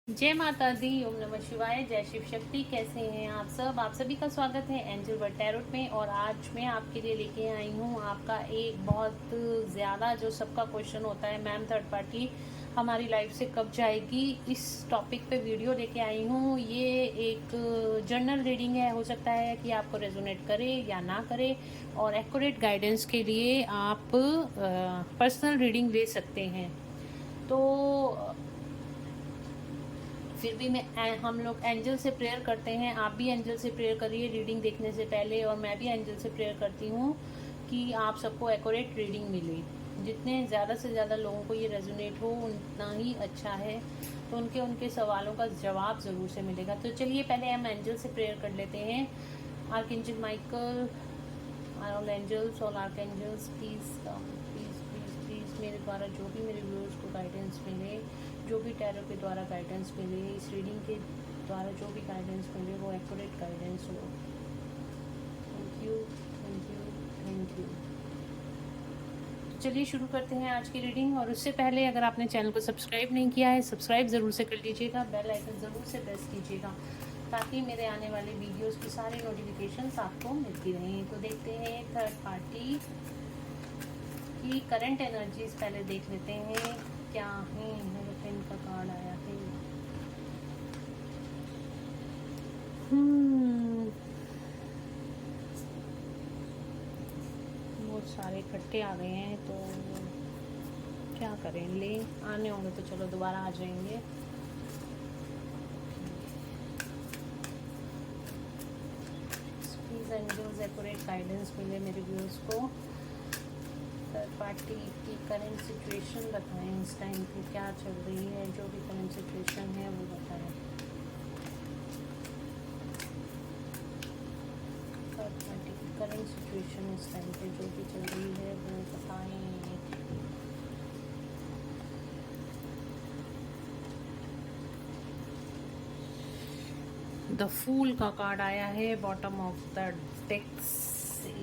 जय माता दी। ओम नमः शिवाय। जय शिव शक्ति। कैसे हैं आप सब? आप सभी का स्वागत है एंजल वर्ड टैरोट में। और आज मैं आपके लिए लेके आई हूँ आपका एक बहुत ज़्यादा जो सबका क्वेश्चन होता है, मैम थर्ड पार्टी हमारी लाइफ से कब जाएगी, इस टॉपिक पे वीडियो लेके आई हूँ। ये एक जर्नल रीडिंग है। हो सकता है कि आपको रेजोनेट करे या ना करे, और एक्यूरेट गाइडेंस के लिए आप पर्सनल रीडिंग ले सकते हैं। तो फिर भी हम लोग एंजल से प्रेयर करते हैं। आप भी एंजल से प्रेयर करिए रीडिंग देखने से पहले, और मैं भी एंजल से प्रेयर करती हूँ कि आप सबको एक्यूरेट रीडिंग मिले। जितने ज़्यादा से ज़्यादा लोगों को ये रेजोनेट हो उतना ही अच्छा है, तो उनके उनके सवालों का जवाब ज़रूर से मिलेगा। तो चलिए पहले हम एंजल से प्रेयर कर लेते हैं। Archangel Michael, all angels, all archangels, please come, please please please मेरे द्वारा जो भी मेरे व्यूअर्स को गाइडेंस मिले, जो भी टैरो के द्वारा गाइडेंस मिले, इस रीडिंग के द्वारा जो भी गाइडेंस मिले वो एक्यूरेट गाइडेंस हो। Thank you, thank you, thank you. चलिए शुरू करते हैं आज की रीडिंग। और उससे पहले अगर आपने चैनल को सब्सक्राइब नहीं किया है, सब्सक्राइब ज़रूर से कर लीजिएगा, बेल आइकन ज़रूर से प्रेस कीजिएगा, ताकि मेरे आने वाले वीडियोस की सारी नोटिफिकेशंस आपको मिलती रहें। तो देखते हैं थर्ड पार्टी की करंट एनर्जीज पहले देख लेते हैं क्या है। हेरोफेन का कार्ड आया है। बहुत सारे इकट्ठे आ गए हैं, तो क्या करें, ले आने होंगे तो चलो दोबारा आ जाएंगे। प्लीज एंजल्स एक्यूरेट गाइडेंस मिले मेरे व्यूअर्स को। थर्ड पार्टी की करंट सिचुएशन बताएं, इस टाइम पे क्या चल रही है, जो भी करंट सिचुएशन है वो बताएं। थर्ड पार्टी की करंट सिचुएशन इस टाइम पे जो भी चल रही है वो बताएं। द फूल का कार्ड आया है बॉटम ऑफ द डेक से।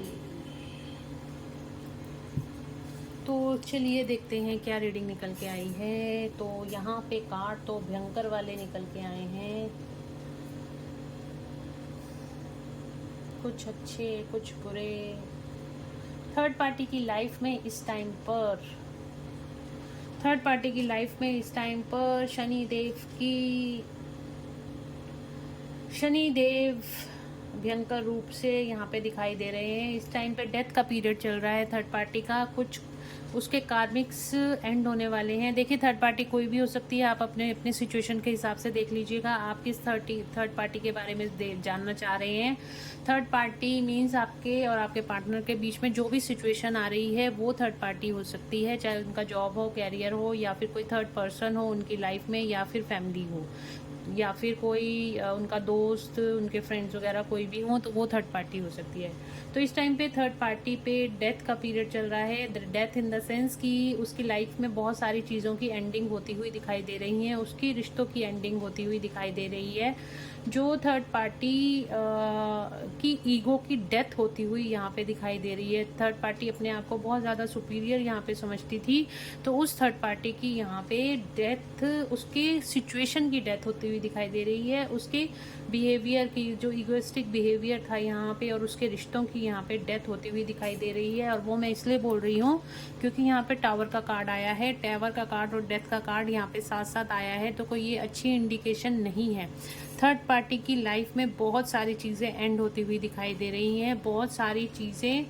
तो चलिए देखते हैं क्या रीडिंग निकल के आई है। तो यहाँ पे कार्ड तो भयंकर वाले निकल के आए हैं, कुछ अच्छे कुछ बुरे। थर्ड पार्टी की लाइफ में इस टाइम पर, थर्ड पार्टी की लाइफ में इस टाइम पर शनिदेव भयंकर रूप से यहाँ पे दिखाई दे रहे हैं। इस टाइम पे डेथ का पीरियड चल रहा है थर्ड पार्टी का, कुछ उसके कार्मिक्स एंड होने वाले हैं। देखिए थर्ड पार्टी कोई भी हो सकती है, आप अपने अपने सिचुएशन के हिसाब से देख लीजिएगा आप किस थर्ड पार्टी के बारे में जानना चाह रहे हैं। थर्ड पार्टी मीन्स आपके और आपके पार्टनर के बीच में जो भी सिचुएशन आ रही है वो थर्ड पार्टी हो सकती है, चाहे उनका जॉब हो, कैरियर हो, या फिर कोई थर्ड पर्सन हो उनकी लाइफ में, या फिर फैमिली हो, या फिर कोई उनका दोस्त, उनके फ्रेंड्स वगैरह कोई भी हो, तो वो थर्ड पार्टी हो सकती है। तो इस टाइम पे थर्ड पार्टी पे डेथ का पीरियड चल रहा है। डेथ इन द सेंस कि उसकी लाइफ में बहुत सारी चीज़ों की एंडिंग होती हुई दिखाई दे रही हैं, उसकी रिश्तों की एंडिंग होती हुई दिखाई दे रही है। जो थर्ड पार्टी की ईगो की डेथ होती हुई यहाँ पे दिखाई दे रही है। थर्ड पार्टी अपने आप को बहुत ज़्यादा सुपीरियर यहाँ पे समझती थी, तो उस थर्ड पार्टी की यहाँ पे डेथ, उसके सिचुएशन की डेथ होती हुई दिखाई दे रही है। उसके बिहेवियर की, जो इगोइस्टिक बिहेवियर था यहाँ पे, और उसके रिश्तों की यहाँ पे डेथ होती हुई दिखाई दे रही है। और वो मैं इसलिए बोल रही हूँ क्योंकि यहाँ पे टावर का कार्ड आया है। टावर का कार्ड और डेथ का कार्ड यहाँ पे साथ साथ आया है, तो कोई ये अच्छी इंडिकेशन नहीं है। थर्ड पार्टी की लाइफ में बहुत सारी चीज़ें एंड होती हुई दिखाई दे रही हैं, बहुत सारी चीज़ें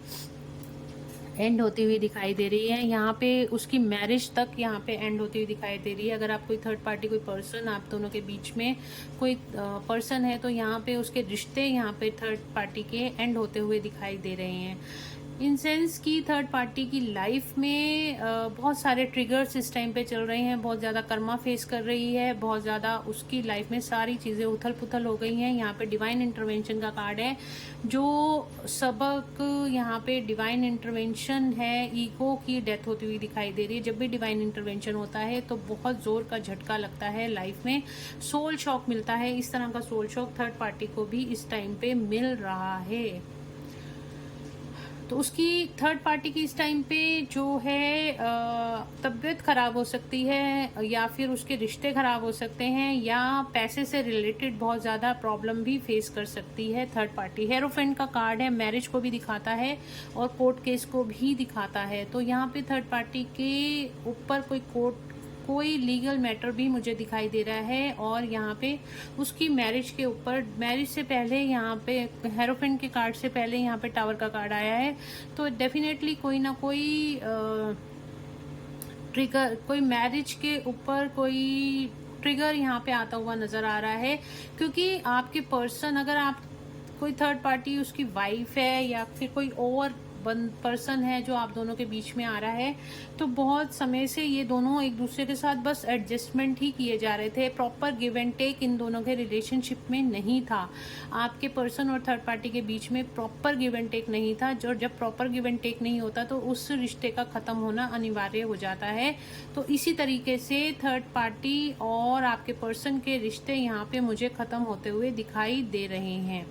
एंड होती हुई दिखाई दे रही है। यहाँ पे उसकी मैरिज तक यहाँ पे एंड होती हुई दिखाई दे रही है। अगर आप कोई थर्ड पार्टी, कोई पर्सन, आप दोनों के बीच में कोई पर्सन है, तो यहाँ पे उसके रिश्ते यहाँ पे थर्ड पार्टी के एंड होते हुए दिखाई दे रहे हैं। इन सेंस की थर्ड पार्टी की लाइफ में बहुत सारे ट्रिगर्स इस टाइम पे चल रहे हैं, बहुत ज़्यादा कर्मा फेस कर रही है, बहुत ज़्यादा उसकी लाइफ में सारी चीज़ें उथल पुथल हो गई हैं। यहाँ पे डिवाइन इंटरवेंशन का कार्ड है, जो सबक यहाँ पे डिवाइन इंटरवेंशन है। ईगो की डेथ होती हुई दिखाई दे रही है। जब भी डिवाइन इंटरवेंशन होता है तो बहुत ज़ोर का झटका लगता है लाइफ में, सोल शॉक मिलता है। इस तरह का सोल शॉक थर्ड पार्टी को भी इस टाइम पे मिल रहा है। तो उसकी थर्ड पार्टी की इस टाइम पे जो है तबीयत ख़राब हो सकती है, या फिर उसके रिश्ते ख़राब हो सकते हैं, या पैसे से रिलेटेड बहुत ज़्यादा प्रॉब्लम भी फेस कर सकती है थर्ड पार्टी। हेरोफेंट का कार्ड है, मैरिज को भी दिखाता है और कोर्ट केस को भी दिखाता है। तो यहाँ पे थर्ड पार्टी के ऊपर कोई लीगल मैटर भी मुझे दिखाई दे रहा है, और यहाँ पे उसकी मैरिज के ऊपर, मैरिज से पहले यहाँ पे हेरोफेंट के कार्ड से पहले यहाँ पे टावर का कार्ड आया है। तो डेफिनेटली कोई ना कोई ट्रिगर, कोई मैरिज के ऊपर कोई ट्रिगर यहाँ पे आता हुआ नज़र आ रहा है, क्योंकि आपके पर्सन, अगर आप कोई थर्ड पार्टी उसकी वाइफ है या फिर कोई और पर्सन है जो आप दोनों के बीच में आ रहा है, तो बहुत समय से ये दोनों एक दूसरे के साथ बस एडजस्टमेंट ही किए जा रहे थे। प्रॉपर गिव एंड टेक इन दोनों के रिलेशनशिप में नहीं था। आपके पर्सन और थर्ड पार्टी के बीच में प्रॉपर गिव एंड टेक नहीं था। जो जब प्रॉपर गिव एंड टेक नहीं होता तो उस रिश्ते का ख़त्म होना अनिवार्य हो जाता है। तो इसी तरीके से थर्ड पार्टी और आपके पर्सन के रिश्ते यहाँ पे मुझे ख़त्म होते हुए दिखाई दे रहे हैं,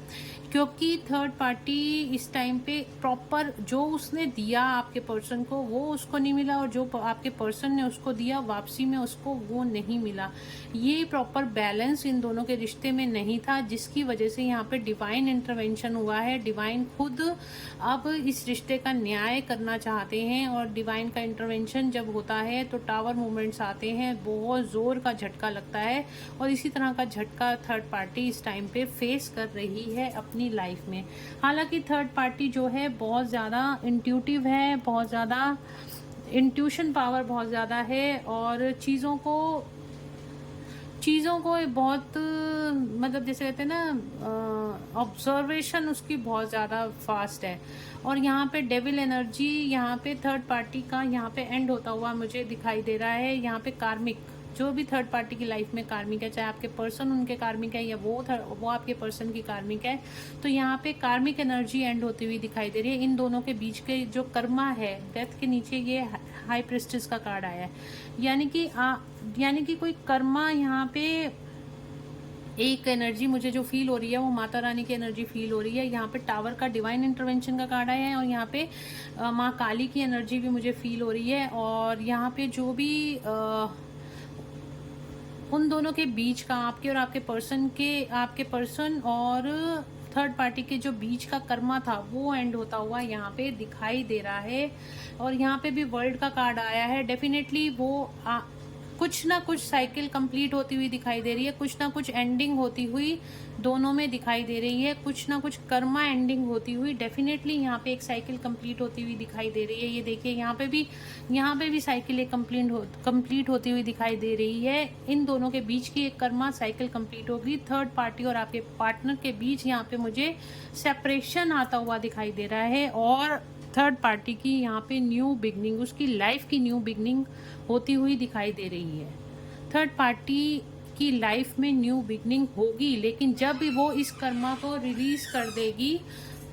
क्योंकि थर्ड पार्टी इस टाइम पे प्रॉपर जो उसने दिया आपके पर्सन को वो उसको नहीं मिला, और जो आपके पर्सन ने उसको दिया वापसी में उसको वो नहीं मिला। ये प्रॉपर बैलेंस इन दोनों के रिश्ते में नहीं था, जिसकी वजह से यहाँ पे डिवाइन इंटरवेंशन हुआ है। डिवाइन खुद अब इस रिश्ते का न्याय करना चाहते हैं, और डिवाइन का इंटरवेंशन जब होता है तो टावर मूवमेंट्स आते हैं, बहुत ज़ोर का झटका लगता है, और इसी तरह का झटका थर्ड पार्टी इस टाइम पे फेस कर रही है अपनी लाइफ में। हालांकि थर्ड पार्टी जो है बहुत ज़्यादा इंट्यूटिव है, बहुत ज़्यादा इंट्यूशन पावर बहुत ज़्यादा है, और चीज़ों को बहुत, मतलब जैसे कहते हैं ना, ऑब्जर्वेशन उसकी बहुत ज़्यादा फास्ट है। और यहाँ पे डेविल एनर्जी, यहाँ पे थर्ड पार्टी का यहाँ पे एंड होता हुआ मुझे दिखाई दे रहा है। यहाँ पे कार्मिक, जो भी थर्ड पार्टी की लाइफ में कार्मिक है, चाहे आपके पर्सन उनके कार्मिक है या वो आपके पर्सन की कार्मिक है, तो यहाँ पे कार्मिक एनर्जी एंड होती हुई दिखाई दे रही है। इन दोनों के बीच के जो कर्मा है, डेथ के नीचे ये हाई प्रिस्टेस का कार्ड आया है, यानी कि कोई कर्मा यहाँ पे एक एनर्जी मुझे जो फील हो रही है वो माता रानी की एनर्जी फील हो रही है। यहाँ पे टावर का डिवाइन इंटरवेंशन का कार्ड आया है, और यहाँ पे माँ काली की एनर्जी भी मुझे फील हो रही है। और यहाँ पे जो भी उन दोनों के बीच का, आपके और आपके पर्सन और थर्ड पार्टी के जो बीच का कर्मा था वो एंड होता हुआ यहाँ पे दिखाई दे रहा है। और यहाँ पे भी वर्ल्ड का कार्ड आया है। डेफिनेटली वो कुछ ना कुछ साइकिल कंप्लीट होती हुई दिखाई दे रही है, कुछ ना कुछ एंडिंग होती हुई दोनों में दिखाई दे रही है, कुछ ना कुछ कर्मा एंडिंग होती हुई डेफिनेटली यहाँ पे एक साइकिल कंप्लीट होती हुई दिखाई दे रही है। ये देखिए यहाँ पे भी साइकिल एक कंप्लीट होती हुई दिखाई दे रही है। इन दोनों के बीच की एक कर्मा साइकिल कंप्लीट होगी। थर्ड पार्टी और आपके पार्टनर के बीच यहाँ पे मुझे सेपरेशन आता हुआ दिखाई दे रहा है, और थर्ड पार्टी की यहाँ पे न्यू बिगनिंग, उसकी लाइफ की न्यू बिगनिंग होती हुई दिखाई दे रही है। थर्ड पार्टी की लाइफ में न्यू बिगनिंग होगी, लेकिन जब भी वो इस कर्मा को रिलीज कर देगी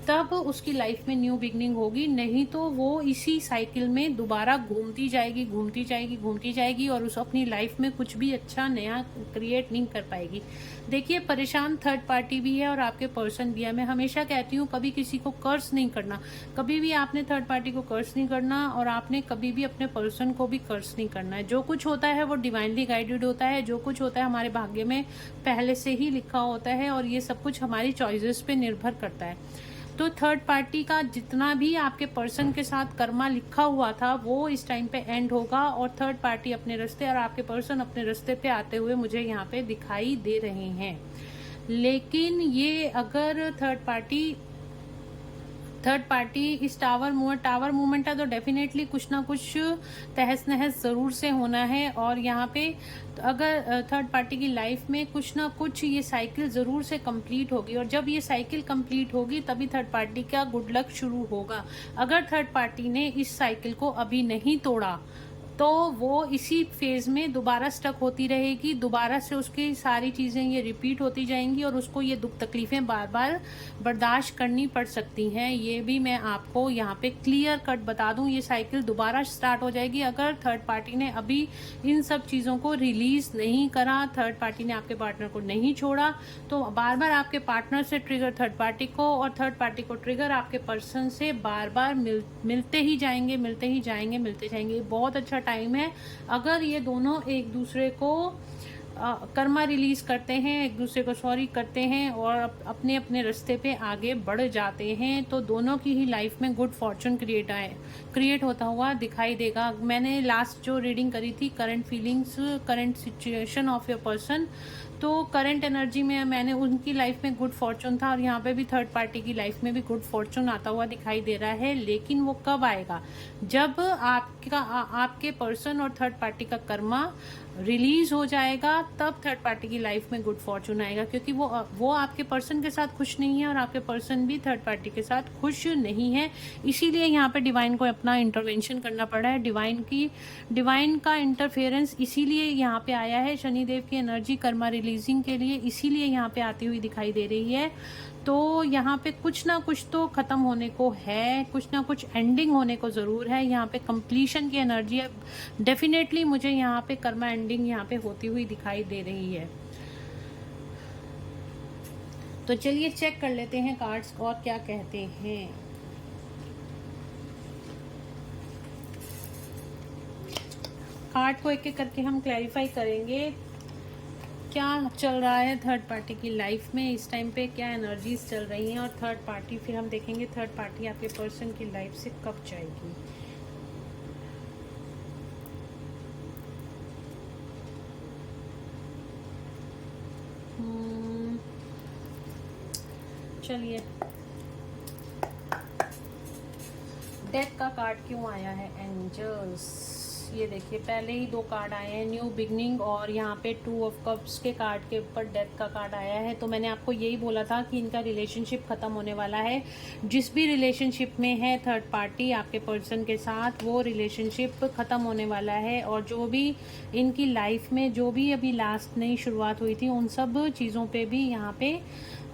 तब उसकी लाइफ में न्यू बिगनिंग होगी, नहीं तो वो इसी साइकिल में दोबारा घूमती जाएगी और उस अपनी लाइफ में कुछ भी अच्छा नया क्रिएट नहीं कर पाएगी। देखिए, परेशान थर्ड पार्टी भी है और आपके पर्सन भी है। मैं हमेशा कहती हूँ कभी किसी को कर्ज नहीं करना, कभी भी आपने थर्ड पार्टी को कर्ज नहीं करना, और आपने कभी भी अपने पर्सन को भी कर्ज नहीं करना है। जो कुछ होता है वो डिवाइनली गाइडेड होता है, जो कुछ होता है हमारे भाग्य में पहले से ही लिखा होता है, और ये सब कुछ हमारी चॉइसेस पे निर्भर करता है। तो थर्ड पार्टी का जितना भी आपके पर्सन के साथ कर्मा लिखा हुआ था वो इस टाइम पे एंड होगा, और थर्ड पार्टी अपने रास्ते और आपके पर्सन अपने रास्ते पे आते हुए मुझे यहाँ पे दिखाई दे रहे हैं। लेकिन ये अगर थर्ड पार्टी इस टावर मूवमेंट है तो डेफिनेटली कुछ ना कुछ तहस नहस ज़रूर से होना है। और यहाँ पे अगर थर्ड पार्टी की लाइफ में कुछ ना कुछ ये साइकिल ज़रूर से कंप्लीट होगी, और जब ये साइकिल कंप्लीट होगी तभी थर्ड पार्टी का गुड लक शुरू होगा। अगर थर्ड पार्टी ने इस साइकिल को अभी नहीं तोड़ा तो वो इसी फेज़ में दोबारा स्टक होती रहेगी, दोबारा से उसकी सारी चीज़ें ये रिपीट होती जाएंगी और उसको ये दुख तकलीफ़ें बार बार बर्दाश्त करनी पड़ सकती हैं। ये भी मैं आपको यहाँ पे क्लियर कट बता दूँ, ये साइकिल दोबारा स्टार्ट हो जाएगी अगर थर्ड पार्टी ने अभी इन सब चीज़ों को रिलीज़ नहीं करा, थर्ड पार्टी ने आपके पार्टनर को नहीं छोड़ा, तो बार बार आपके पार्टनर से ट्रिगर थर्ड पार्टी को और थर्ड पार्टी को ट्रिगर आपके पर्सन से बार बार मिलते ही जाएंगे, मिलते ही जाएंगे, मिलते जाएंगे। बहुत अच्छा टाइम है अगर ये दोनों एक दूसरे को कर्मा रिलीज करते हैं, एक दूसरे को सॉरी करते हैं और अपने अपने रास्ते पे आगे बढ़ जाते हैं, तो दोनों की ही लाइफ में गुड फॉर्चून क्रिएट होता हुआ दिखाई देगा। मैंने लास्ट जो रीडिंग करी थी current feelings, current situation of your person, तो करंट एनर्जी में मैंने उनकी लाइफ में गुड फॉर्चून था और यहाँ पे भी थर्ड पार्टी की लाइफ में भी गुड फॉर्चून आता हुआ दिखाई दे रहा है। लेकिन वो कब आएगा? जब आपके पर्सन और थर्ड पार्टी का कर्मा रिलीज हो जाएगा, तब थर्ड पार्टी की लाइफ में गुड फॉर्चून आएगा, क्योंकि वो आपके पर्सन के साथ खुश नहीं है और आपके पर्सन भी थर्ड पार्टी के साथ खुश नहीं है। इसीलिए यहाँ पे डिवाइन को अपना इंटरवेंशन करना पड़ा है। डिवाइन का इंटरफेरेंस इसीलिए यहाँ पे आया है, शनिदेव की एनर्जी कर्मा रिलीजिंग के लिए इसीलिए यहाँ पे आती हुई दिखाई दे रही है। तो यहाँ पे कुछ ना कुछ तो ख़त्म होने को है, कुछ ना कुछ एंडिंग होने को ज़रूर है। यहाँ पे कंप्लीशन की एनर्जी है, डेफिनेटली मुझे यहाँ पे कर्मा एंडिंग यहाँ पे होती हुई दिखाई दे रही है। तो चलिए चेक कर लेते हैं कार्ड्स और क्या कहते हैं। कार्ड को एक एक करके हम क्लैरिफाई करेंगे क्या चल रहा है थर्ड पार्टी की लाइफ में इस टाइम पे, क्या एनर्जीज चल रही हैं, और थर्ड पार्टी फिर हम देखेंगे थर्ड पार्टी आपके पर्सन की लाइफ से कब जाएगी। चलिए, डेथ का कार्ड क्यों आया है? एंजल्स, ये देखिए पहले ही 2 कार्ड आए हैं, न्यू बिगनिंग, और यहाँ पे 2 ऑफ कप्स के कार्ड के ऊपर डेथ का कार्ड आया है। तो मैंने आपको यही बोला था कि इनका रिलेशनशिप ख़त्म होने वाला है। जिस भी रिलेशनशिप में है थर्ड पार्टी आपके पर्सन के साथ, वो रिलेशनशिप ख़त्म होने वाला है, और जो भी इनकी लाइफ में जो भी अभी लास्ट नई शुरुआत हुई थी उन सब चीज़ों पे भी यहाँ पे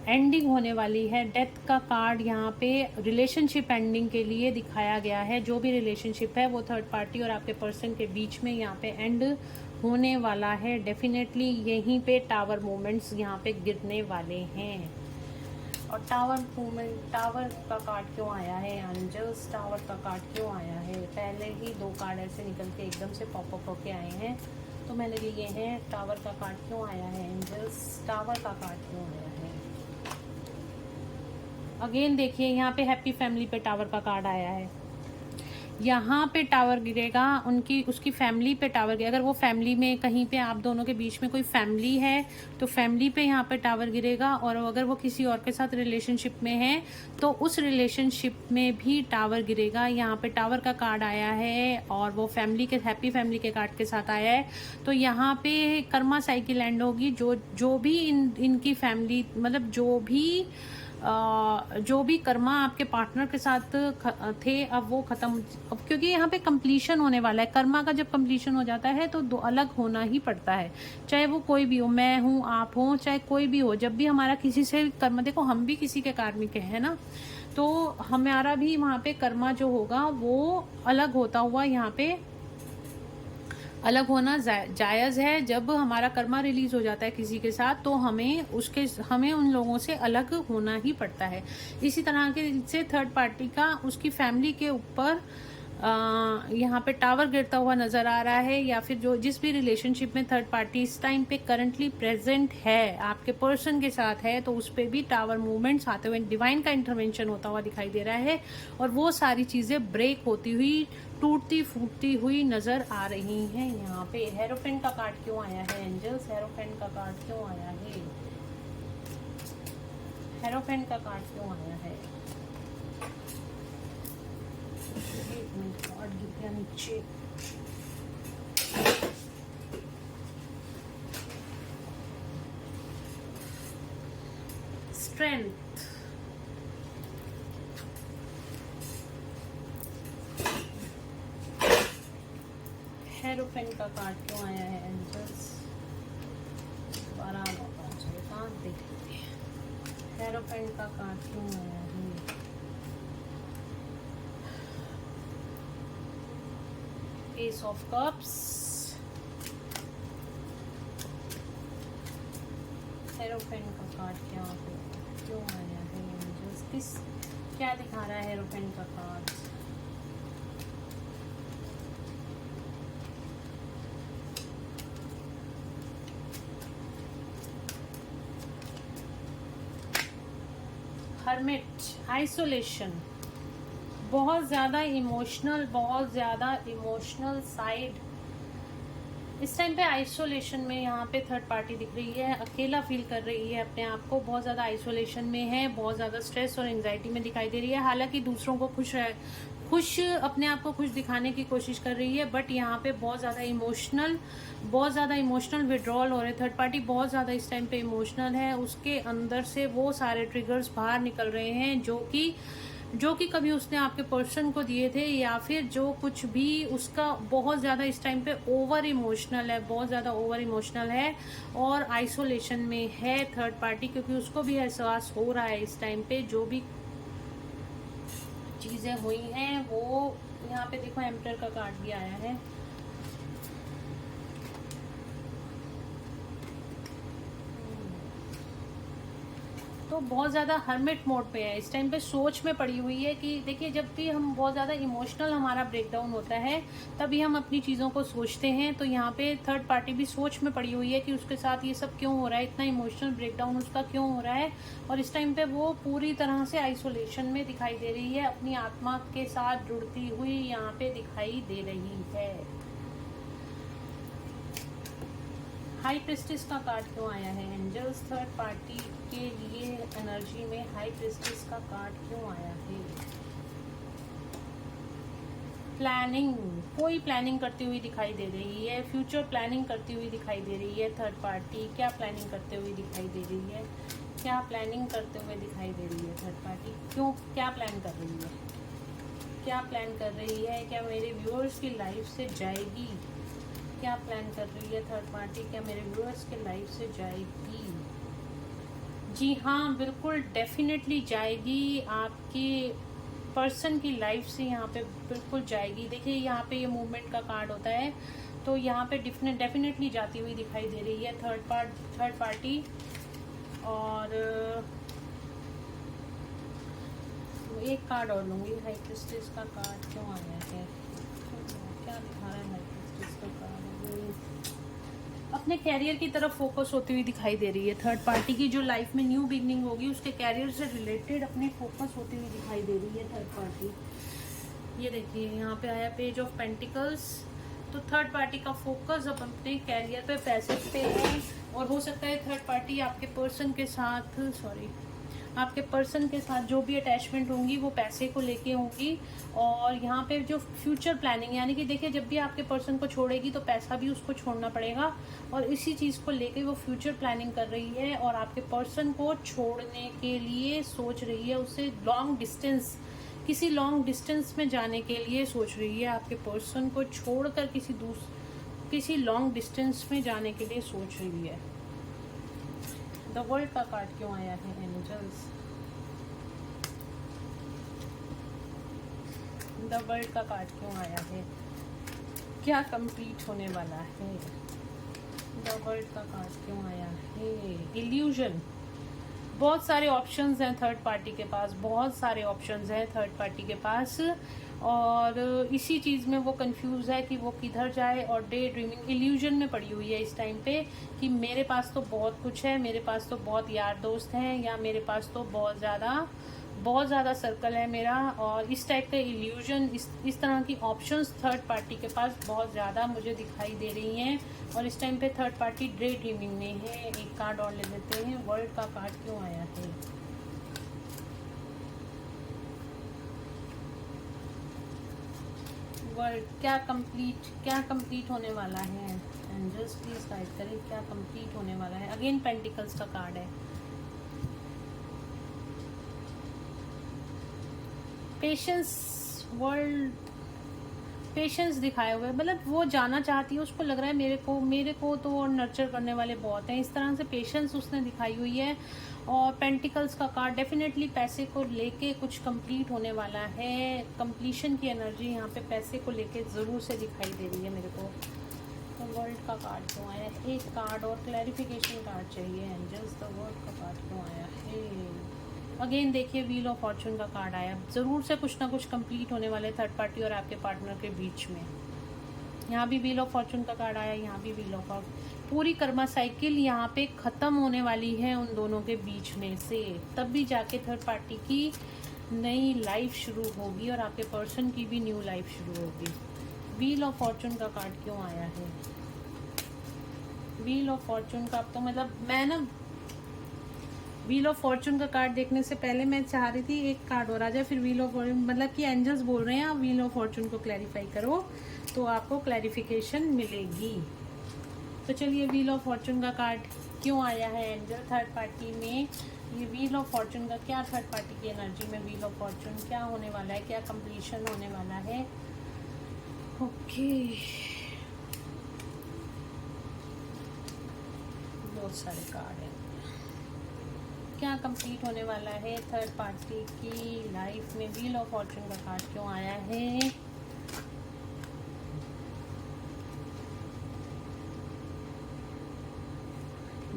एंडिंग होने वाली है। डेथ का कार्ड यहाँ पे रिलेशनशिप एंडिंग के लिए दिखाया गया है। जो भी रिलेशनशिप है वो थर्ड पार्टी और आपके पर्सन के बीच में यहाँ पे एंड होने वाला है। डेफिनेटली यहीं पे टावर मूवमेंट्स यहाँ पे गिरने वाले हैं। और टावर का कार्ड क्यों आया है? एंजल्स, टावर का कार्ड क्यों आया है? पहले ही 2 कार्ड ऐसे निकल के एकदम से पॉप अप होके आए हैं, तो मैंने लिए हैं। टावर का कार्ड क्यों आया है? एंजल्स, टावर का कार्ड क्यों आया है? अगेन देखिए यहाँ पे हैप्पी फैमिली पे टावर का कार्ड आया है। यहाँ पे टावर गिरेगा, उसकी फैमिली पे टावर गिरेगा। अगर वो फैमिली में कहीं पे आप दोनों के बीच में कोई फैमिली है तो फैमिली पे यहाँ पे टावर गिरेगा, और अगर वो किसी और के साथ रिलेशनशिप में है तो उस रिलेशनशिप में भी टावर गिरेगा। यहाँ पे टावर का कार्ड आया है और वो फैमिली के, हैप्पी फैमिली के कार्ड के साथ आया है। तो यहाँ पे कर्मा साइकिल एंड होगी। जो भी इनकी फैमिली, मतलब जो भी कर्मा आपके पार्टनर के साथ थे, अब वो ख़त्म, अब क्योंकि यहाँ पे कंप्लीशन होने वाला है। कर्मा का जब कंप्लीशन हो जाता है तो 2 अलग होना ही पड़ता है, चाहे वो कोई भी हो, मैं हूँ, आप हो, चाहे कोई भी हो। जब भी हमारा किसी से कर्मा, देखो हम भी किसी के कार्मिक हैं ना, तो हमारा भी वहाँ पे कर्मा जो होगा वो अलग होता हुआ यहाँ पे अलग होना जायज़ है। जब हमारा कर्मा रिलीज हो जाता है किसी के साथ तो हमें उन लोगों से अलग होना ही पड़ता है। इसी तरह के से थर्ड पार्टी का उसकी फैमिली के ऊपर यहाँ पे टावर गिरता हुआ नज़र आ रहा है, या फिर जिस भी रिलेशनशिप में थर्ड पार्टी इस टाइम पे करंटली प्रेजेंट है आपके पर्सन के साथ है, तो उस पर भी टावर मूवमेंट्स आते हुए डिवाइन का इंटरवेंशन होता हुआ दिखाई दे रहा है, और वो सारी चीज़ें ब्रेक होती हुई, टूटती फूटती हुई नज़र आ रही हैं। यहाँ पे हेरोफेंट का कार्ड क्यों आया है? एंजल्स, हेरोफेंट का कार्ड क्यों आया है? हेरोफेंट का कार्ड क्यों आया है? कार्ड गिर गया नीचे। स्ट्रेंथ, हेरोफेंट का कार्ड क्यों आया है एंजल्स? 12 कहाँ देखते हैं हेरोफेंट का कार्ड क्यों आया है? एस ऑफ कप्स, हेरोफेंट का कार्ड क्यों आया है एंजल्स? क्या दिखा रहा है हेरोफेंट का कार्ड? हर्मिट, आइसोलेशन, बहुत ज़्यादा इमोशनल साइड इस टाइम पे आइसोलेशन में यहाँ पे थर्ड पार्टी दिख रही है, अकेला फील कर रही है अपने आप को, बहुत ज़्यादा आइसोलेशन में है, बहुत ज़्यादा स्ट्रेस और एंजाइटी में दिखाई दे रही है। हालांकि दूसरों को खुश अपने आप को खुश दिखाने की कोशिश कर रही है, बट यहाँ पे बहुत ज़्यादा इमोशनल विड्रॉल हो रहे। थर्ड पार्टी बहुत ज़्यादा इस टाइम पे इमोशनल है, उसके अंदर से वो सारे ट्रिगर्स बाहर निकल रहे हैं जो कि कभी उसने आपके पर्सन को दिए थे, या फिर जो कुछ भी उसका बहुत ज़्यादा इस टाइम पे ओवर इमोशनल है, बहुत ज़्यादा ओवर इमोशनल है और आइसोलेशन में है थर्ड पार्टी, क्योंकि उसको भी एहसास हो रहा है इस टाइम पे जो भी चीज़ें हुई हैं वो। यहाँ पे देखो एम्परर का कार्ड भी आया है। तो बहुत ज़्यादा हर्मिट मोड पे है इस टाइम पे, सोच में पड़ी हुई है कि देखिए जब भी हम बहुत ज़्यादा इमोशनल हमारा ब्रेकडाउन होता है तभी हम अपनी चीज़ों को सोचते हैं। तो यहाँ पे थर्ड पार्टी भी सोच में पड़ी हुई है कि उसके साथ ये सब क्यों हो रहा है, इतना इमोशनल ब्रेकडाउन उसका क्यों हो रहा है। और इस टाइम पे वो पूरी तरह से आइसोलेशन में दिखाई दे रही है, अपनी आत्मा के साथ जुड़ती हुई यहाँ पे दिखाई दे रही है। हाई प्रिस्टिस का कार्ड क्यों आया है एंजल्स? थर्ड पार्टी के लिए एनर्जी में हाई प्रिस्टिस का कार्ड क्यों आया है? प्लानिंग, कोई प्लानिंग करती हुई दिखाई दे रही है, फ्यूचर प्लानिंग करती हुई दिखाई दे रही है। थर्ड पार्टी क्या प्लानिंग करते हुए दिखाई दे रही है? क्या प्लानिंग करते हुए दिखाई दे रही है थर्ड पार्टी? क्यों, क्या प्लान कर रही है? क्या प्लान कर रही है? क्या मेरे व्यूअर्स की लाइफ से जाएगी? क्या प्लान कर रही है थर्ड पार्टी? क्या मेरे व्यूअर्स के लाइफ से जाएगी? जी हाँ, बिल्कुल डेफिनेटली जाएगी, आपके पर्सन की लाइफ से यहाँ पे बिल्कुल जाएगी। देखिए यहाँ पे ये मूवमेंट का कार्ड होता है, तो यहाँ पे डेफिनेटली जाती हुई दिखाई दे रही है थर्ड पार्टी। और एक कार्ड और लूँगी, हाई प्रिस्टेस का कार्ड क्यों आया है? क्या दिखा रहा है हाई प्रिस्टेस का कार्ड? अपने कैरियर की तरफ फोकस होती हुई दिखाई दे रही है थर्ड पार्टी की, जो लाइफ में न्यू बिगनिंग होगी उसके कैरियर से रिलेटेड अपनी फोकस होती हुई दिखाई दे रही है थर्ड पार्टी। ये देखिए यहाँ पे आया पेज ऑफ पेंटिकल्स, तो थर्ड पार्टी का फोकस अब अपने कैरियर पे, पैसे पे है। और हो सकता है थर्ड पार्टी आपके पर्सन के साथ जो भी अटैचमेंट होंगी वो पैसे को लेके होंगी। और यहाँ पे जो फ्यूचर प्लानिंग, यानी कि देखिए जब भी आपके पर्सन को छोड़ेगी तो पैसा भी उसको छोड़ना पड़ेगा, और इसी चीज़ को लेके वो फ्यूचर प्लानिंग कर रही है और आपके पर्सन को छोड़ने के लिए सोच रही है, उससे किसी लॉन्ग डिस्टेंस में जाने के लिए सोच रही है। आपके पर्सन को छोड़कर किसी लॉन्ग डिस्टेंस में जाने के लिए सोच रही है। द वर्ल्ड का कार्ड क्यों आया है एंजल्स? द वर्ल्ड का कार्ड क्यों आया है? क्या कंप्लीट होने वाला है? द वर्ल्ड का कार्ड क्यों आया है? इल्यूजन, बहुत सारे ऑप्शंस हैं थर्ड पार्टी के पास, बहुत सारे ऑप्शंस हैं थर्ड पार्टी के पास, और इसी चीज़ में वो कंफ्यूज है कि वो किधर जाए, और डे ड्रीमिंग, इल्यूजन में पड़ी हुई है इस टाइम पे कि मेरे पास तो बहुत कुछ है, मेरे पास तो बहुत यार दोस्त हैं, या मेरे पास तो बहुत ज़्यादा सर्कल है मेरा। और इस टाइप का इल्यूजन, इस तरह की ऑप्शंस थर्ड पार्टी के पास बहुत ज़्यादा मुझे दिखाई दे रही हैं। और इस टाइम पे थर्ड पार्टी डे ड्रीमिंग में है। एक कार्ड और ले लेते हैं, वर्ल्ड का कार्ड क्यों आया है? वर्ल्ड, क्या कंप्लीट होने वाला है एंजल्स? प्लीज गाइड करें, क्या कंप्लीट होने वाला है? अगेन पेंटिकल्स का कार्ड है। पेशेंस दिखाए हुए, मतलब वो जाना चाहती है, उसको लग रहा है मेरे को तो और नर्चर करने वाले बहुत हैं, इस तरह से पेशेंस उसने दिखाई हुई है। और पेंटिकल्स का कार्ड डेफिनेटली पैसे को लेके कुछ कंप्लीट होने वाला है, कंप्लीशन की एनर्जी यहाँ पे पैसे को लेके ज़रूर से दिखाई दे रही है मेरे को। तो वर्ल्ड का कार्ड क्यों आया? एक कार्ड और क्लैरिफिकेशन कार्ड चाहिए एंजल्स। द वर्ल्ड का कार्ड क्यों आया है? अगेन देखिए व्हील ऑफ फॉर्चून का कार्ड आया, ज़रूर से कुछ ना कुछ कंप्लीट होने वाले थर्ड पार्टी और आपके पार्टनर के बीच में। यहाँ भी व्हील ऑफ फॉर्चून का कार्ड आया, यहाँ भी व्हील ऑफ पूरी कर्मा साइकिल यहाँ पे ख़त्म होने वाली है उन दोनों के बीच में से, तब भी जाके थर्ड पार्टी की नई लाइफ शुरू होगी और आपके पर्सन की भी न्यू लाइफ शुरू होगी। व्हील ऑफ फॉर्चून का कार्ड क्यों आया है? व्हील ऑफ फॉर्चून का तो मतलब मैं ना व्हील ऑफ फॉर्चून का कार्ड देखने से पहले मैं चाह रही थी एक कार्ड और आ जाए, फिर व्हील ऑफ फॉर्चून, मतलब कि एंजल्स बोल रहे हैं आप व्हील ऑफ फॉर्चून को क्लैरिफाई करो तो आपको क्लैरिफिकेशन मिलेगी। तो चलिए व्हील ऑफ फॉर्चून का कार्ड क्यों आया है एंजल थर्ड पार्टी में? ये व्हील ऑफ फॉर्चून का क्या थर्ड पार्टी की एनर्जी में व्हील ऑफ फॉर्चून क्या होने वाला है, क्या कंप्लीशन होने वाला है? ओके, बहुत सारे कार्ड हैं। क्या कंप्लीट होने वाला है थर्ड पार्टी की लाइफ में? व्हील ऑफ फॉर्चून का कार्ड क्यों आया है?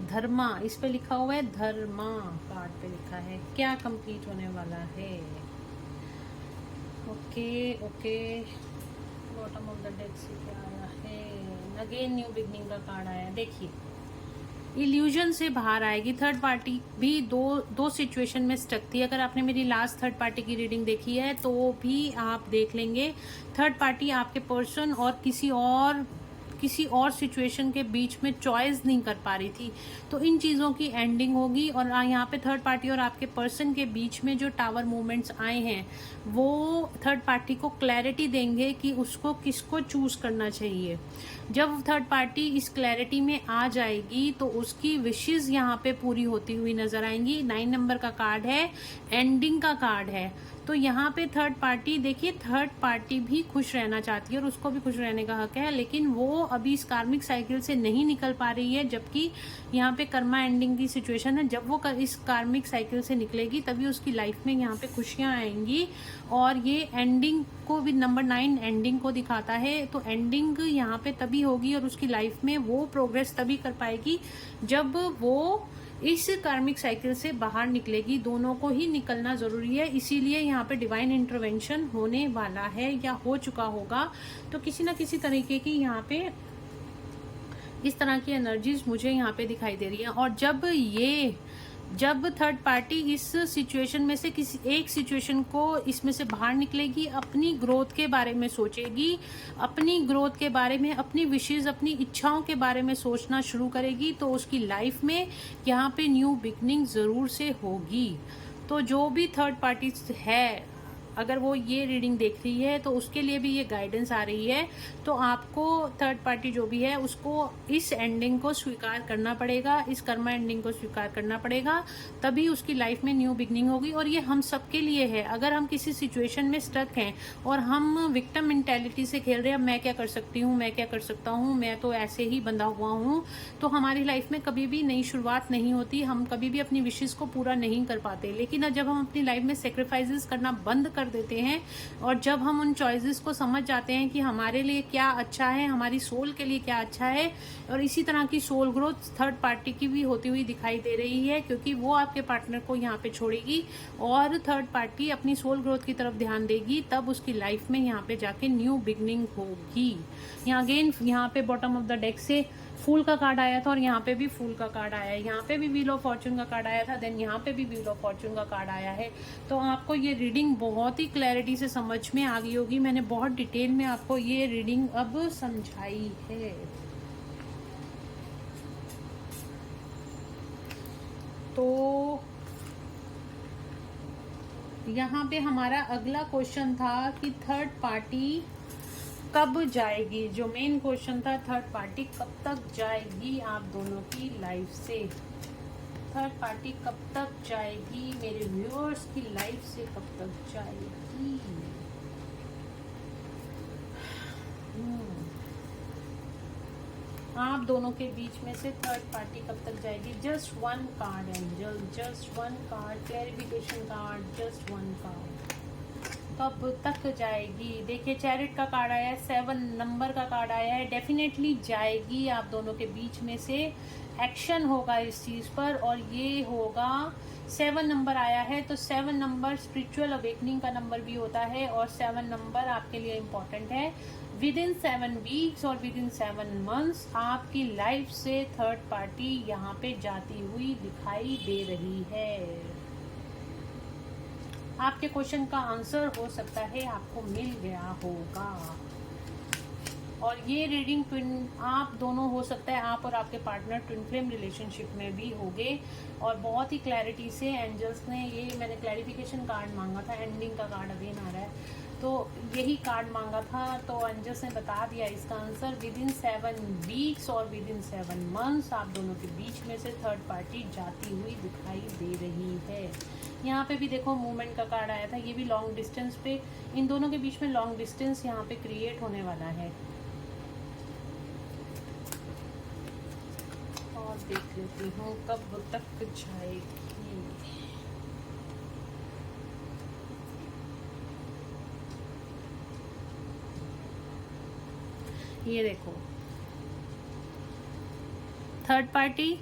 धर्मा, इस पे लिखा हुआ है धर्मा, कार्ड पे लिखा है क्या कंप्लीट होने वाला है? Okay okay, bottom of the deck से क्या आया है? अगेन न्यू बिगनिंग का कार्ड आया। देखिए इल्यूजन से बाहर आएगी थर्ड पार्टी भी। दो सिचुएशन में स्टक थी। अगर आपने मेरी लास्ट थर्ड पार्टी की रीडिंग देखी है तो भी आप देख लेंगे थर्ड पार्टी आपके पर्सन और किसी और सिचुएशन के बीच में चॉइस नहीं कर पा रही थी, तो इन चीज़ों की एंडिंग होगी। और यहाँ पे थर्ड पार्टी और आपके पर्सन के बीच में जो टावर मूवमेंट्स आए हैं वो थर्ड पार्टी को क्लैरिटी देंगे कि उसको किसको चूज करना चाहिए। जब थर्ड पार्टी इस क्लैरिटी में आ जाएगी तो उसकी विशेस यहाँ पे पूरी होती हुई नजर आएंगी। 9 नंबर का कार्ड है, एंडिंग का कार्ड है। तो यहाँ पे थर्ड पार्टी, देखिए थर्ड पार्टी भी खुश रहना चाहती है और उसको भी खुश रहने का हक है, लेकिन वो अभी इस कार्मिक साइकिल से नहीं निकल पा रही है। जबकि यहाँ पे कर्मा एंडिंग की सिचुएशन है। जब वो इस कार्मिक साइकिल से निकलेगी तभी उसकी लाइफ में यहाँ पे खुशियाँ आएंगी। और ये एंडिंग को भी नंबर 9 एंडिंग को दिखाता है, तो एंडिंग यहाँ पे तभी होगी और उसकी लाइफ में वो प्रोग्रेस तभी कर पाएगी जब वो इस कार्मिक साइकिल से बाहर निकलेगी। दोनों को ही निकलना जरूरी है, इसीलिए यहाँ पे डिवाइन इंटरवेंशन होने वाला है या हो चुका होगा। तो किसी ना किसी तरीके की यहाँ पे इस तरह की एनर्जीज मुझे यहाँ पे दिखाई दे रही है। और जब थर्ड पार्टी इस सिचुएशन में से किसी एक सिचुएशन को इसमें से बाहर निकलेगी, अपनी ग्रोथ के बारे में सोचेगी, अपनी ग्रोथ के बारे में, अपनी विशेष, अपनी इच्छाओं के बारे में सोचना शुरू करेगी, तो उसकी लाइफ में यहाँ पे न्यू बिगनिंग ज़रूर से होगी। तो जो भी थर्ड पार्टी है, अगर वो ये रीडिंग देख रही है तो उसके लिए भी ये गाइडेंस आ रही है। तो आपको थर्ड पार्टी जो भी है उसको इस एंडिंग को स्वीकार करना पड़ेगा, इस कर्मा एंडिंग को स्वीकार करना पड़ेगा, तभी उसकी लाइफ में न्यू बिगनिंग होगी। और ये हम सबके लिए है। अगर हम किसी सिचुएशन में स्टक हैं और हम विक्टिम मेंटेलिटी से खेल रहे हैं, मैं क्या कर सकती हूँ, मैं क्या कर सकता हूँ, मैं तो ऐसे ही बंधा हुआ हूँ, तो हमारी लाइफ में कभी भी नई शुरुआत नहीं होती, हम कभी भी अपनी विशेष को पूरा नहीं कर पाते। लेकिन जब हम अपनी लाइफ में सेक्रीफाइसेस करना बंद कर देते हैं और जब हम उन चॉइसेस को समझ जाते हैं कि हमारे लिए क्या अच्छा है, हमारी सोल के लिए क्या अच्छा है, और इसी तरह की सोल ग्रोथ थर्ड पार्टी की भी होती हुई दिखाई दे रही है, क्योंकि वो आपके पार्टनर को यहाँ पे छोड़ेगी और थर्ड पार्टी अपनी सोल ग्रोथ की तरफ ध्यान देगी, तब उसकी लाइफ में यहाँ पे जाके न्यू बिगनिंग होगी। यहाँ अगेन यहाँ पे बॉटम ऑफ द डेक से फूल का कार्ड आया था और यहाँ पे भी फूल का कार्ड आया है, यहाँ पे भी व्हील ऑफ फॉर्चून का कार्ड आया था, देन यहाँ पे भी व्हील ऑफ फॉर्चून का कार्ड आया है। तो आपको ये रीडिंग बहुत ही क्लैरिटी से समझ में आ गई होगी। मैंने बहुत डिटेल में आपको ये रीडिंग अब समझाई है। तो यहाँ पे हमारा अगला क्वेश्चन था कि थर्ड पार्टी कब जाएगी। जो मेन क्वेश्चन था, थर्ड पार्टी कब तक जाएगी आप दोनों की लाइफ से, थर्ड पार्टी कब तक जाएगी मेरे व्यूअर्स की लाइफ से, कब तक जाएगी। आप दोनों के बीच में से थर्ड पार्टी कब तक जाएगी? Just one card angel, just one card, clarification card, just one card. कब तक जाएगी? देखिए चैरिट का कार्ड आया है, 7 नंबर का कार्ड आया है। डेफिनेटली जाएगी। आप दोनों के बीच में से एक्शन होगा इस चीज़ पर, और ये होगा 7 नंबर आया है, तो 7 नंबर स्पिरिचुअल अवेकनिंग का नंबर भी होता है, और 7 नंबर आपके लिए इम्पोर्टेंट है। विद इन 7 वीक्स और विद इन 7 मंथ्स आपकी लाइफ से थर्ड पार्टी यहाँ पे जाती हुई दिखाई दे रही है। आपके क्वेश्चन का आंसर हो सकता है आपको मिल गया होगा। और ये रीडिंग ट्विन आप दोनों हो सकता है, आप और आपके पार्टनर ट्विन फ्लेम रिलेशनशिप में भी होंगे। और बहुत ही क्लैरिटी से एंजल्स ने, ये मैंने क्लैरिफिकेशन कार्ड मांगा था, एंडिंग का कार्ड अभी आ रहा है, तो यही कार्ड मांगा था, तो एंजल्स ने बता दिया इसका आंसर। विद इन 7 वीक्स और विद इन 7 मंथ्स आप दोनों के बीच में से थर्ड पार्टी जाती हुई दिखाई दे रही है। यहाँ पे भी देखो मूवमेंट का कार्ड आया था, ये भी लॉन्ग डिस्टेंस पे, इन दोनों के बीच में लॉन्ग डिस्टेंस यहाँ पे क्रिएट होने वाला है। और देख लेती हूँ कब तक जाएगी। ये देखो थर्ड पार्टी,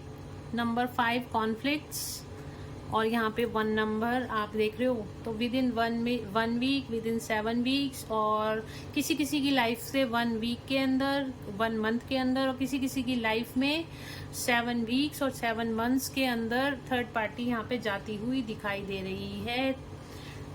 नंबर 5 कॉन्फ्लिक्ट्स, और यहाँ पे 1 नंबर आप देख रहे हो। तो within 1 week, within 7 weeks, और किसी किसी की लाइफ से 1 वीक के अंदर, 1 मंथ के अंदर, और किसी किसी की लाइफ में 7 वीक्स और 7 मंथ्स के अंदर थर्ड पार्टी यहाँ पे जाती हुई दिखाई दे रही है।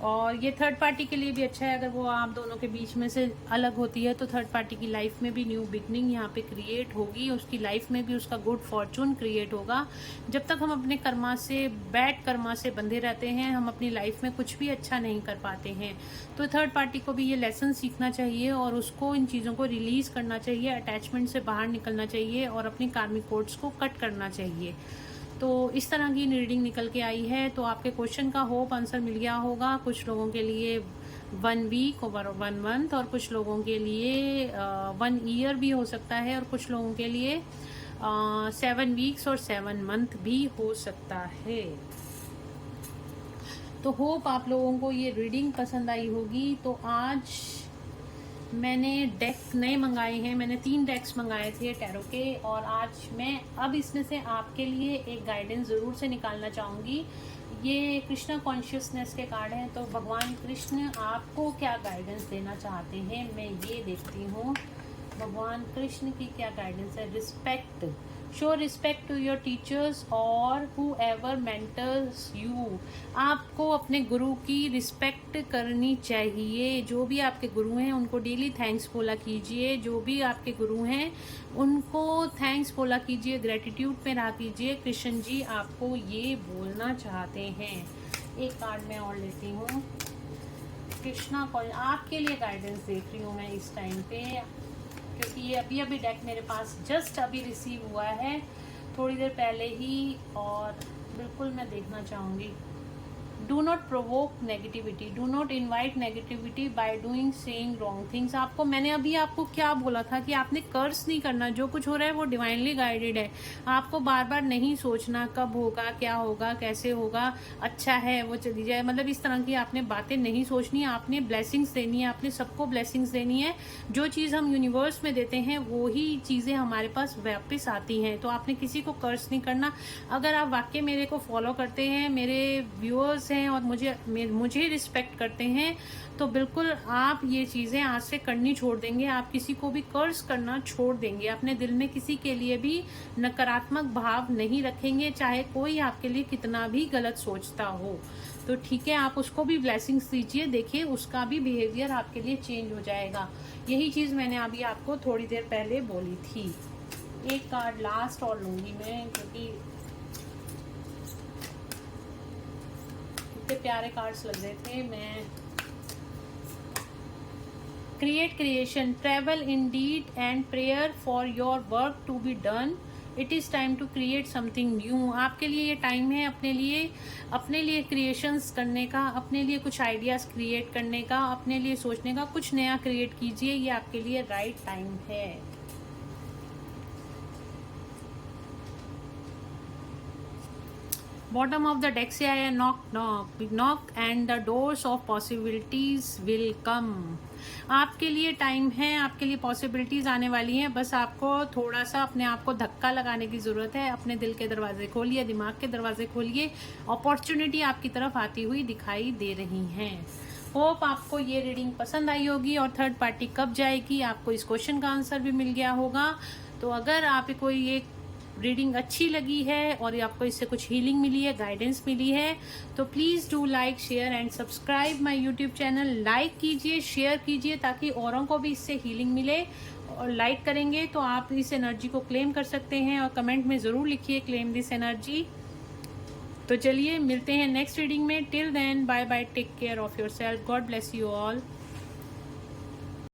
और ये थर्ड पार्टी के लिए भी अच्छा है, अगर वो आप दोनों के बीच में से अलग होती है तो थर्ड पार्टी की लाइफ में भी न्यू बिगनिंग यहाँ पे क्रिएट होगी, उसकी लाइफ में भी उसका गुड फॉर्चून क्रिएट होगा। जब तक हम अपने कर्मा से, बैड कर्मा से बंधे रहते हैं, हम अपनी लाइफ में कुछ भी अच्छा नहीं कर पाते हैं। तो थर्ड पार्टी को भी ये लेसन सीखना चाहिए और उसको इन चीज़ों को रिलीज करना चाहिए, अटैचमेंट से बाहर निकलना चाहिए और अपनी कार्मिक कोड्स को कट करना चाहिए। तो इस तरह की रीडिंग निकल के आई है। तो आपके क्वेश्चन का होप आंसर मिल गया होगा। कुछ लोगों के लिए 1 वीक और 1 मंथ, और कुछ लोगों के लिए 1 ईयर भी हो सकता है, और कुछ लोगों के लिए 7 वीक्स और 7 मंथ भी हो सकता है। तो होप आप लोगों को ये रीडिंग पसंद आई होगी। तो आज मैंने डेक नए मंगाए हैं, मैंने 3 डेक्स मंगाए थे टैरो के, और आज मैं अब इसमें से आपके लिए एक गाइडेंस ज़रूर से निकालना चाहूँगी। ये कृष्णा कॉन्शियसनेस के कार्ड हैं, तो भगवान कृष्ण आपको क्या गाइडेंस देना चाहते हैं मैं ये देखती हूँ। भगवान कृष्ण की क्या गाइडेंस है? Respect, show respect to your teachers और हूएवर मेंटर्स यू। आपको अपने गुरु की रिस्पेक्ट करनी चाहिए। जो भी आपके गुरु हैं उनको डेली थैंक्स बोला कीजिए। जो भी आपके गुरु हैं उनको थैंक्स बोला कीजिए, ग्रेटिट्यूड में रहा कीजिए। कृष्ण जी आपको ये बोलना चाहते हैं। एक कार्ड मैं और लेती हूँ। कृष्णा कौन आपके लिए गाइडेंस देख रही हूँ मैं इस टाइम पे, क्योंकि ये अभी डेक मेरे पास जस्ट अभी रिसीव हुआ है, थोड़ी देर पहले ही, और बिल्कुल मैं देखना चाहूँगी। Do not provoke negativity, do not invite negativity by doing saying wrong things. मैंने अभी आपको क्या बोला था कि आपने कर्स नहीं करना, जो कुछ हो रहा है वो डिवाइनली गाइडेड है। आपको बार बार नहीं सोचना कब होगा, क्या होगा, कैसे होगा, अच्छा है वो चली जाए, मतलब इस तरह की आपने बातें नहीं सोचनी। आपने ब्लेसिंग्स देनी है, आपने सबको ब्लेसिंग्स देनी है। जो चीज़ हम यूनिवर्स में देते हैं वो ही चीज़ें हमारे पास वापस आती हैं। तो आपने किसी को कर्स नहीं करना। अगर आप वाकई मेरे को फॉलो करते हैं, मेरे व्यूअर्स हैं और मुझे रिस्पेक्ट करते हैं, तो बिल्कुल आप ये चीज़ें आज से करनी छोड़ देंगे। आप किसी को भी कर्ज करना छोड़ देंगे। अपने दिल में किसी के लिए भी नकारात्मक भाव नहीं रखेंगे, चाहे कोई आपके लिए कितना भी गलत सोचता हो। तो ठीक है, आप उसको भी ब्लेसिंग्स दीजिए, देखिए उसका भी बिहेवियर आपके लिए चेंज हो जाएगा। यही चीज़ मैंने अभी आपको थोड़ी देर पहले बोली थी। एक कार्ड लास्ट और लूँगी मैं, क्योंकि इतने प्यारे कार्ड्स लग रहे थे। मैं create creation, travel indeed and prayer for your work to be done, it is time to create something new. आपके लिए ये टाइम है अपने लिए क्रिएशंस करने का, अपने लिए कुछ आइडियाज़ क्रिएट करने का, अपने लिए सोचने का, कुछ नया क्रिएट कीजिए, ये आपके लिए राइट टाइम है। बॉटम ऑफ द डेक से आया knock and the doors of possibilities will come. आपके लिए टाइम है, आपके लिए पॉसिबिलिटीज आने वाली हैं, बस आपको थोड़ा सा अपने आप को धक्का लगाने की ज़रूरत है। अपने दिल के दरवाजे खोलिए, दिमाग के दरवाजे खोलिए, अपॉर्चुनिटी आपकी तरफ आती हुई दिखाई दे रही हैं। होप आपको ये रीडिंग पसंद आई होगी और थर्ड पार्टी कब जाएगी, आपको इस क्वेश्चन का आंसर भी मिल गया होगा। तो अगर आपको ये रीडिंग अच्छी लगी है और आपको इससे कुछ हीलिंग मिली है, गाइडेंस मिली है, तो please do like, share and subscribe my YouTube channel. Like कीजिए, शेयर कीजिए, ताकि औरों को भी इससे हीलिंग मिले। और लाइक करेंगे तो आप इस एनर्जी को क्लेम कर सकते हैं, और कमेंट में ज़रूर लिखिए क्लेम दिस एनर्जी। तो चलिए मिलते हैं नेक्स्ट रीडिंग में। Till then bye bye, take care of your self, God bless you all.